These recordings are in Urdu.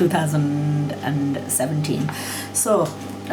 2017।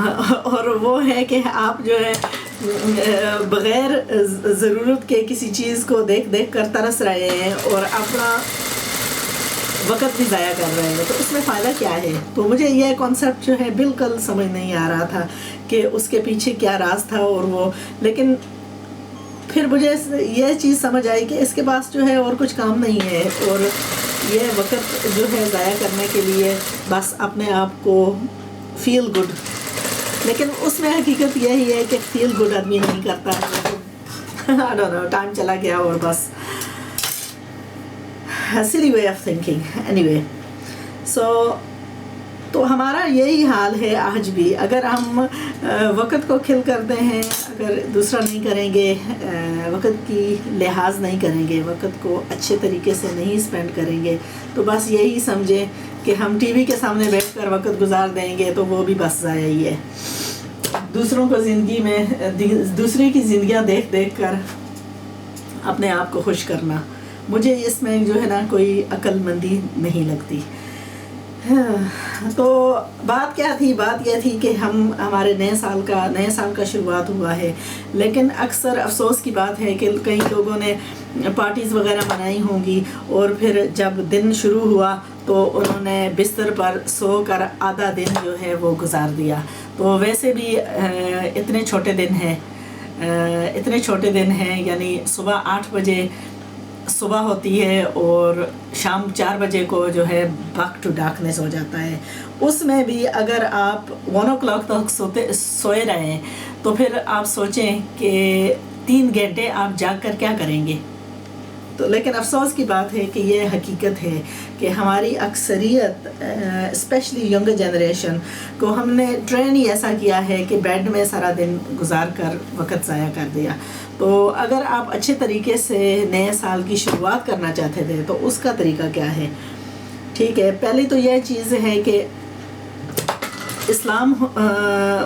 اور وہ ہے کہ آپ جو ہے بغیر ضرورت کے کسی چیز کو دیکھ دیکھ کر ترس رہے ہیں اور اپنا وقت بھی ضائع کر رہے ہیں، تو اس میں فائدہ کیا ہے؟ تو مجھے یہ کانسیپٹ جو ہے بالکل سمجھ نہیں آ رہا تھا کہ اس کے پیچھے کیا راز تھا. اور وہ لیکن پھر مجھے یہ چیز سمجھ آئی کہ اس کے پاس جو ہے اور کچھ کام نہیں ہے، اور یہ وقت جو ہے ضائع کرنے کے لیے بس اپنے آپ کو فیل گڈ، لیکن اس میں حقیقت یہی ہے کہ فیل گڈ آدمی نہیں کرتا ہے. I don't know، ٹائم چلا گیا اور بس silly way of thinking. Anyway, so تو ہمارا یہی حال ہے آج بھی. اگر ہم وقت کو کھل کرتے ہیں، اگر دوسرا نہیں کریں گے، وقت کی لحاظ نہیں کریں گے، وقت کو اچھے طریقے سے نہیں اسپینڈ کریں گے، تو بس یہی سمجھیں کہ ہم ٹی وی کے سامنے بیٹھ کر وقت گزار دیں گے تو وہ بھی بس ضائع ہی ہے. دوسروں کو زندگی میں دوسرے کی زندگیاں دیکھ دیکھ کر اپنے آپ کو خوش کرنا، مجھے اس میں جو ہے نا کوئی عقل مندی نہیں لگتی. تو بات کیا تھی؟ بات یہ تھی کہ ہمارے نئے سال کا شروعات ہوا ہے، لیکن اکثر افسوس کی بات ہے کہ کئی لوگوں نے پارٹیز وغیرہ منائی ہوں گی، اور پھر جب دن شروع ہوا تو انہوں نے بستر پر سو کر آدھا دن جو ہے وہ گزار دیا. تو ویسے بھی اتنے چھوٹے دن ہیں، یعنی صبح 8 بجے صبح ہوتی ہے اور شام 4 بجے کو جو ہے بیک ٹو ڈارکنیس ہو جاتا ہے. اس میں بھی اگر آپ 1 o'clock تک سوئے رہے تو پھر آپ سوچیں کہ 3 گھنٹے آپ جاگ کر کیا کریں گے. تو لیکن افسوس کی بات ہے کہ یہ حقیقت ہے کہ ہماری اکثریت اسپیشلی ینگر جنریشن کو ہم نے ٹرین ہی ایسا کیا ہے کہ بیڈ میں سارا دن گزار کر وقت ضائع کر دیا. تو اگر آپ اچھے طریقے سے نئے سال کی شروعات کرنا چاہتے تھے تو اس کا طریقہ کیا ہے؟ ٹھیک ہے، پہلی تو یہ چیز ہے کہ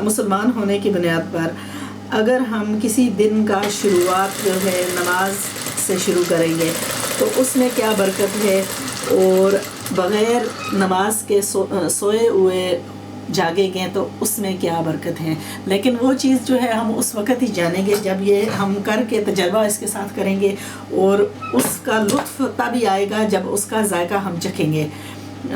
مسلمان ہونے کی بنیاد پر اگر ہم کسی دن کا شروعات جو ہے نماز سے شروع کریں گے تو اس میں کیا برکت ہے، اور بغیر نماز کے سوئے ہوئے جاگیں گے تو اس میں کیا برکت ہے. لیکن وہ چیز جو ہے ہم اس وقت ہی جانیں گے جب یہ ہم کر کے تجربہ اس کے ساتھ کریں گے، اور اس کا لطف تبھی آئے گا جب اس کا ذائقہ ہم چکھیں گے.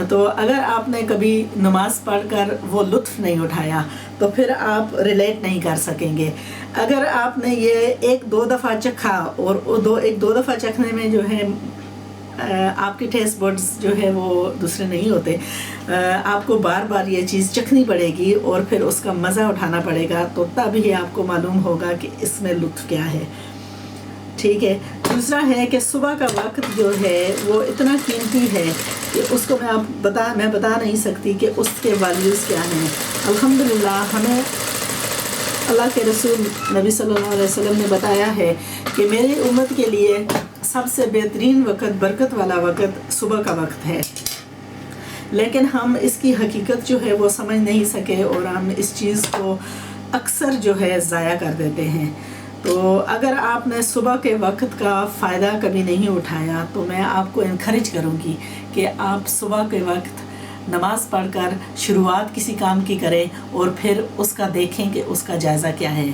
تو اگر آپ نے کبھی نماز پڑھ کر وہ لطف نہیں اٹھایا تو پھر آپ ریلیٹ نہیں کر سکیں گے. اگر آپ نے یہ 1-2 دفعہ چکھا، اور 1-2 دفعہ چکھنے میں جو ہے آپ کے ٹیسٹ بڈز جو ہے وہ دوسرے نہیں ہوتے، آپ کو بار بار یہ چیز چکھنی پڑے گی اور پھر اس کا مزہ اٹھانا پڑے گا، تو تب ہی آپ کو معلوم ہوگا کہ اس میں لطف کیا ہے. ٹھیک ہے. دوسرا ہے کہ صبح کا وقت جو ہے وہ اتنا قیمتی ہے کہ اس کو میں بتا نہیں سکتی کہ اس کے ویلیوز کیا ہیں. الحمدللہ ہمیں اللہ کے رسول نبی صلی اللہ علیہ وسلم نے بتایا ہے کہ میری امت کے لیے سب سے بہترین وقت، برکت والا وقت صبح کا وقت ہے. لیکن ہم اس کی حقیقت جو ہے وہ سمجھ نہیں سکے، اور ہم اس چیز کو اکثر جو ہے ضائع کر دیتے ہیں. تو اگر آپ نے صبح کے وقت کا فائدہ کبھی نہیں اٹھایا تو میں آپ کو انکریج کروں گی کہ آپ صبح کے وقت نماز پڑھ کر شروعات کسی کام کی کریں، اور پھر اس کا دیکھیں کہ اس کا جائزہ کیا ہے.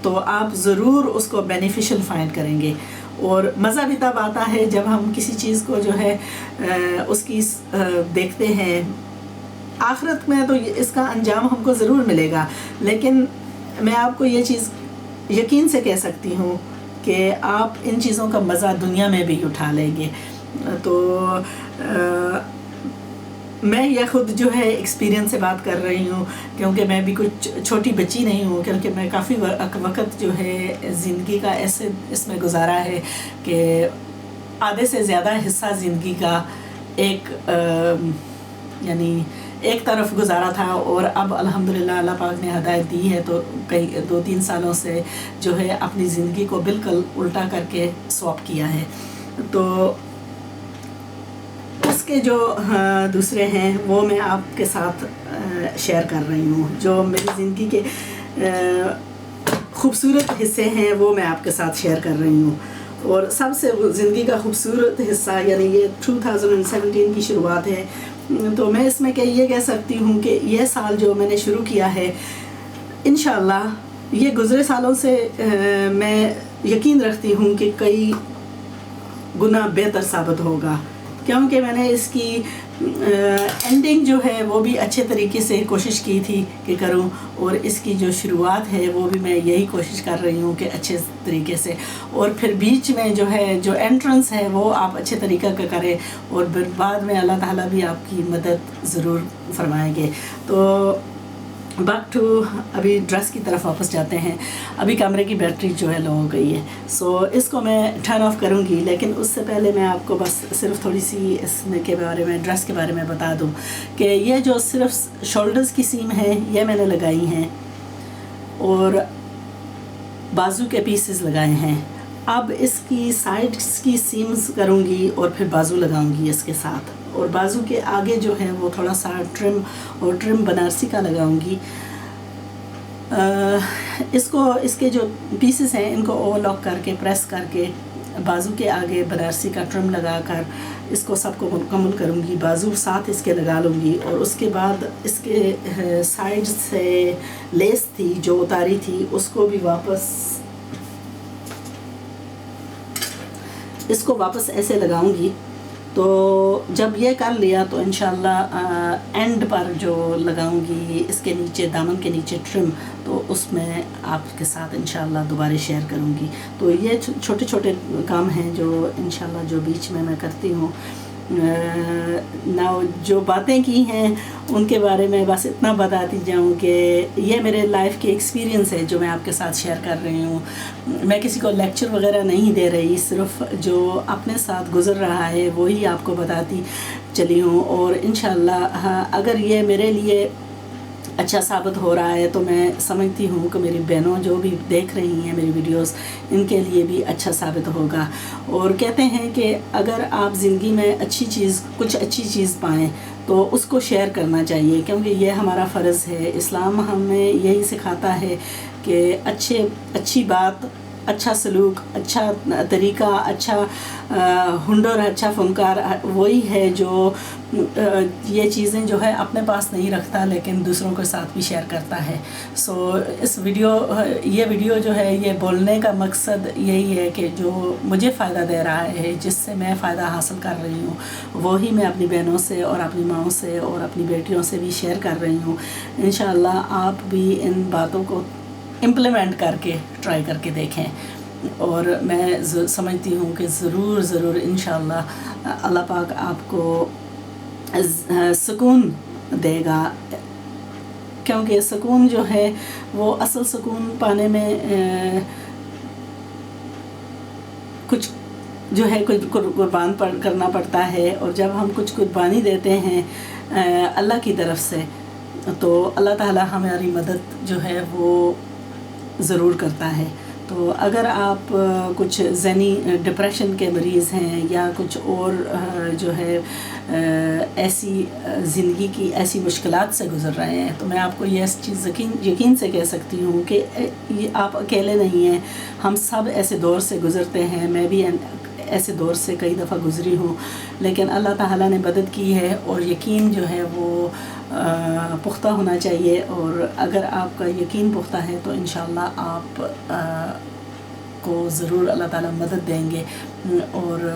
تو آپ ضرور اس کو بینیفیشل فائنڈ کریں گے. اور مزہ بھی تب آتا ہے جب ہم کسی چیز کو جو ہے اس کی دیکھتے ہیں. آخرت میں تو اس کا انجام ہم کو ضرور ملے گا، لیکن میں آپ کو یہ چیز یقین سے کہہ سکتی ہوں کہ آپ ان چیزوں کا مزہ دنیا میں بھی اٹھا لیں گے. تو میں یہ خود جو ہے ایکسپیرینس سے بات کر رہی ہوں، کیونکہ میں بھی کچھ چھوٹی بچی نہیں ہوں، کیونکہ میں کافی وقت جو ہے زندگی کا ایسے اس میں گزارا ہے کہ آدھے سے زیادہ حصہ زندگی کا یعنی ایک طرف گزارا تھا، اور اب الحمدللہ اللہ پاک نے ہدایت دی ہے تو کئی 2-3 سالوں سے جو ہے اپنی زندگی کو بالکل الٹا کر کے سواپ کیا ہے. تو اس کے جو دوسرے ہیں وہ میں آپ کے ساتھ شیئر کر رہی ہوں. جو میری زندگی کے خوبصورت حصے ہیں وہ میں آپ کے ساتھ شیئر کر رہی ہوں. اور سب سے زندگی کا خوبصورت حصہ، یعنی یہ 2017 کی شروعات ہے، تو میں اس میں یہ کہہ سکتی ہوں کہ یہ سال جو میں نے شروع کیا ہے انشاءاللہ یہ گزرے سالوں سے میں یقین رکھتی ہوں کہ کئی گنا بہتر ثابت ہوگا، کیونکہ میں نے اس کی اینڈنگ جو ہے وہ بھی اچھے طریقے سے کوشش کی تھی کہ کروں، اور اس کی جو شروعات ہے وہ بھی میں یہی کوشش کر رہی ہوں کہ اچھے طریقے سے، اور پھر بیچ میں جو ہے جو انٹرنس ہے وہ آپ اچھے طریقہ کا کریں، اور پھر بعد میں اللہ تعالیٰ بھی آپ کی مدد ضرور فرمائیں گے۔ تو بیک ٹو ابھی ڈریس کی طرف واپس جاتے ہیں۔ ابھی کیمرے کی بیٹری جو ہے لو ہو گئی ہے، سو اس کو میں ٹرن آف کروں گی، لیکن اس سے پہلے میں آپ کو بس صرف تھوڑی سی اس میں کے بارے میں ڈریس کے بارے میں بتا دوں کہ یہ جو صرف شولڈرز کی سیم ہے یہ میں نے لگائی ہیں اور بازو کے پیسز لگائے ہیں۔ اب اس کی سائڈس کی سیمز کروں گی اور پھر بازو لگاؤں گی اس کے ساتھ، اور بازو کے آگے جو ہے وہ تھوڑا سا ٹرم بنارسی کا لگاؤں گی۔ اس کے جو پیسز ہیں ان کو اوور لاک کر کے پریس کر کے بازو کے آگے بنارسی کا ٹرم لگا کر اس کو سب کو مکمل کروں گی، بازو ساتھ اس کے لگا لوں گی، اور اس کے بعد اس کے سائڈ سے لیس تھی جو اتاری تھی اس کو بھی واپس ایسے لگاؤں گی۔ تو جب یہ کر لیا تو انشاءاللہ اینڈ پر جو لگاؤں گی اس کے نیچے دامن کے نیچے ٹرم، تو اس میں آپ کے ساتھ انشاءاللہ دوبارہ شیئر کروں گی۔ تو یہ چھوٹے چھوٹے کام ہیں جو انشاءاللہ جو بیچ میں کرتی ہوں۔ جو باتیں کی ہیں ان کے بارے میں بس اتنا بتاتی جاؤں کہ یہ میرے لائف کی ایکسپیرینس ہے جو میں آپ کے ساتھ شیئر کر رہی ہوں۔ میں کسی کو لیکچر وغیرہ نہیں دے رہی، صرف جو اپنے ساتھ گزر رہا ہے وہی آپ کو بتاتی چلی ہوں، اور انشاءاللہ اگر یہ میرے لیے اچھا ثابت ہو رہا ہے تو میں سمجھتی ہوں کہ میری بہنوں جو بھی دیکھ رہی ہیں میری ویڈیوز ان کے لیے بھی اچھا ثابت ہوگا۔ اور کہتے ہیں کہ اگر آپ زندگی میں کچھ اچھی چیز پائیں تو اس کو شیئر کرنا چاہیے، کیونکہ یہ ہمارا فرض ہے۔ اسلام ہمیں یہی سکھاتا ہے کہ اچھی بات، اچھا سلوک، اچھا طریقہ، اچھا ہنر، اچھا فنکار وہی ہے جو یہ چیزیں جو ہے اپنے پاس نہیں رکھتا لیکن دوسروں کے ساتھ بھی شیئر کرتا ہے۔ سو یہ ویڈیو جو ہے یہ بولنے کا مقصد یہی ہے کہ جو مجھے فائدہ دے رہا ہے، جس سے میں فائدہ حاصل کر رہی ہوں، وہی میں اپنی بہنوں سے اور اپنی ماؤں سے اور اپنی بیٹیوں سے بھی شیئر کر رہی ہوں۔ انشاءاللہ آپ بھی ان باتوں کو امپلیمنٹ کر کے ٹرائی کر کے دیکھیں، اور میں سمجھتی ہوں کہ ضرور انشاءاللہ اللہ پاک آپ کو سکون دے گا، کیونکہ سکون جو ہے وہ اصل سکون پانے میں کچھ جو ہے کچھ قربان کرنا پڑتا ہے، اور جب ہم کچھ قربانی دیتے ہیں اللہ کی طرف سے تو اللہ تعالیٰ ہماری مدد جو ہے وہ ضرور کرتا ہے۔ تو اگر آپ کچھ ذہنی ڈپریشن کے مریض ہیں یا کچھ اور جو ہے ایسی زندگی کی ایسی مشکلات سے گزر رہے ہیں، تو میں آپ کو یہ چیز یقین سے کہہ سکتی ہوں کہ آپ اکیلے نہیں ہیں، ہم سب ایسے دور سے گزرتے ہیں، میں بھی ایسے دور سے کئی دفعہ گزری ہوں، لیکن اللہ تعالیٰ نے مدد کی ہے، اور یقین جو ہے وہ پختہ ہونا چاہیے، اور اگر آپ کا یقین پختہ ہے تو انشاءاللہ آپ کو ضرور اللہ تعالیٰ مدد دیں گے، اور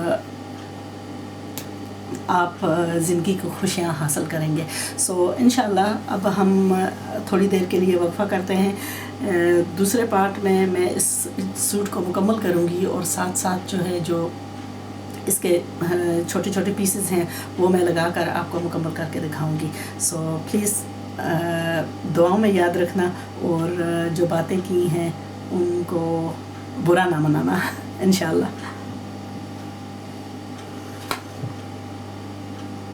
آپ زندگی کو خوشیاں حاصل کریں گے۔ سو انشاءاللہ اب ہم تھوڑی دیر کے لیے وقفہ کرتے ہیں، دوسرے پارٹ میں اس سوٹ کو مکمل کروں گی، اور ساتھ ساتھ جو ہے جو اس کے چھوٹے چھوٹے پیسز ہیں وہ میں لگا کر آپ کو مکمل کر کے دکھاؤں گی۔ سو پلیز دعاؤں میں یاد رکھنا، اور جو باتیں کی ہیں ان کو برا نہ منانا انشاءاللہ۔